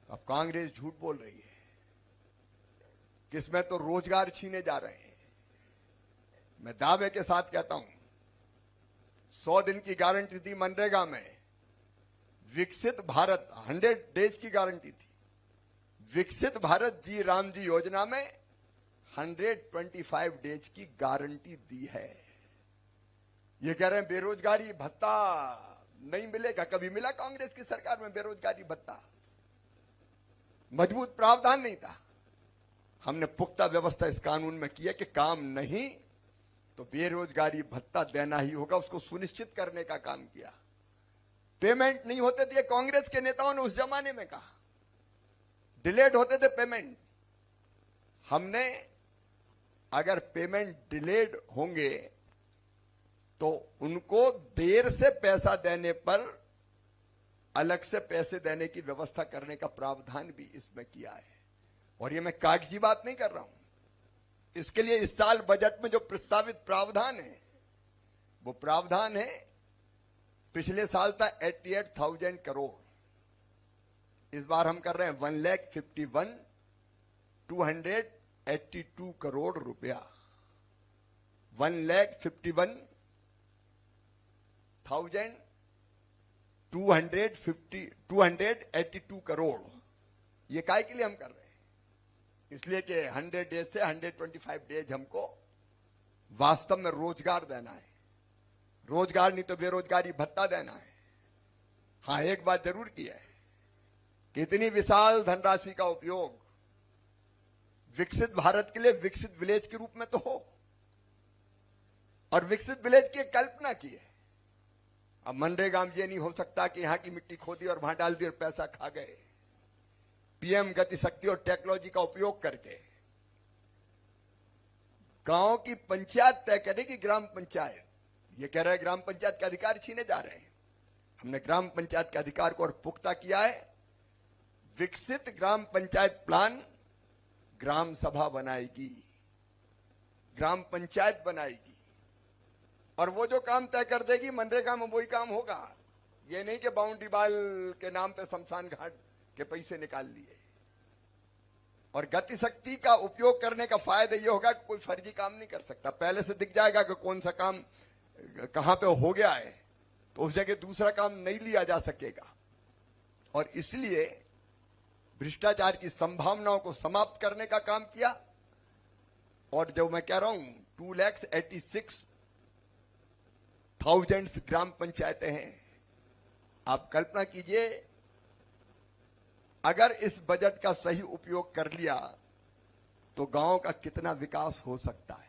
अब कांग्रेस झूठ बोल रही है कि इसमें तो रोजगार छीने जा रहे हैं। मैं दावे के साथ कहता हूं 100 दिन की गारंटी थी मनरेगा में, विकसित भारत 100 डेज की गारंटी थी। विकसित भारत जी राम जी योजना में 125 डेज की गारंटी दी है। ये कह रहे हैं बेरोजगारी भत्ता नहीं मिलेगा। कभी मिला कांग्रेस की सरकार में बेरोजगारी भत्ता? मजबूत प्रावधान नहीं था। हमने पुख्ता व्यवस्था इस कानून में की है कि काम नहीं तो बेरोजगारी भत्ता देना ही होगा, उसको सुनिश्चित करने का काम किया। पेमेंट नहीं होते थे, कांग्रेस के नेताओं ने उस जमाने में कहा। डिलेड होते थे पेमेंट। हमने अगर पेमेंट डिलेड होंगे तो उनको देर से पैसा देने पर अलग से पैसे देने की व्यवस्था करने का प्रावधान भी इसमें किया है। और ये मैं कागजी बात नहीं कर रहा हूं। इसके लिए इस साल बजट में जो प्रस्तावित प्रावधान है वो प्रावधान है, पिछले साल था 88,000 करोड़, इस बार हम कर रहे हैं 1,51,282 करोड़ रुपया। 1,51,282 करोड़। ये काय के लिए हम कर रहे हैं? इसलिए कि 100 डेज से 125 डेज हमको वास्तव में रोजगार देना है। रोजगार नहीं तो बेरोजगारी भत्ता देना है। हां, एक बात जरूर की है कि इतनी विशाल धनराशि का उपयोग विकसित भारत के लिए विकसित विलेज के रूप में तो हो, और विकसित विलेज की कल्पना की है। अब मनरेगा में ये नहीं हो सकता कि यहां की मिट्टी खोदी और वहां डाल दी और पैसा खा गए। पीएम गति शक्ति और टेक्नोलॉजी का उपयोग करके गांव की पंचायत तय करेगी। ग्राम पंचायत ये कह रहा है ग्राम पंचायत के अधिकार छीने जा रहे हैं। हमने ग्राम पंचायत के अधिकार को और पुख्ता किया है। विकसित ग्राम पंचायत प्लान ग्राम सभा बनाएगी, ग्राम पंचायत बनाएगी, और वो जो काम तय कर देगी मनरेगा में वही काम होगा। ये नहीं कि बाउंड्री वाल के नाम पे शमशान घाट के पैसे निकाल लिए। और गति शक्ति का उपयोग करने का फायदा यह होगा कि कोई फर्जी काम नहीं कर सकता। पहले से दिख जाएगा कि कौन सा काम कहां पे हो गया है, तो उस जगह दूसरा काम नहीं लिया जा सकेगा। और इसलिए भ्रष्टाचार की संभावनाओं को समाप्त करने का काम किया। और जो मैं कह रहा हूं 2,86,000 ग्राम पंचायतें हैं। आप कल्पना कीजिए, अगर इस बजट का सही उपयोग कर लिया तो गांव का कितना विकास हो सकता है।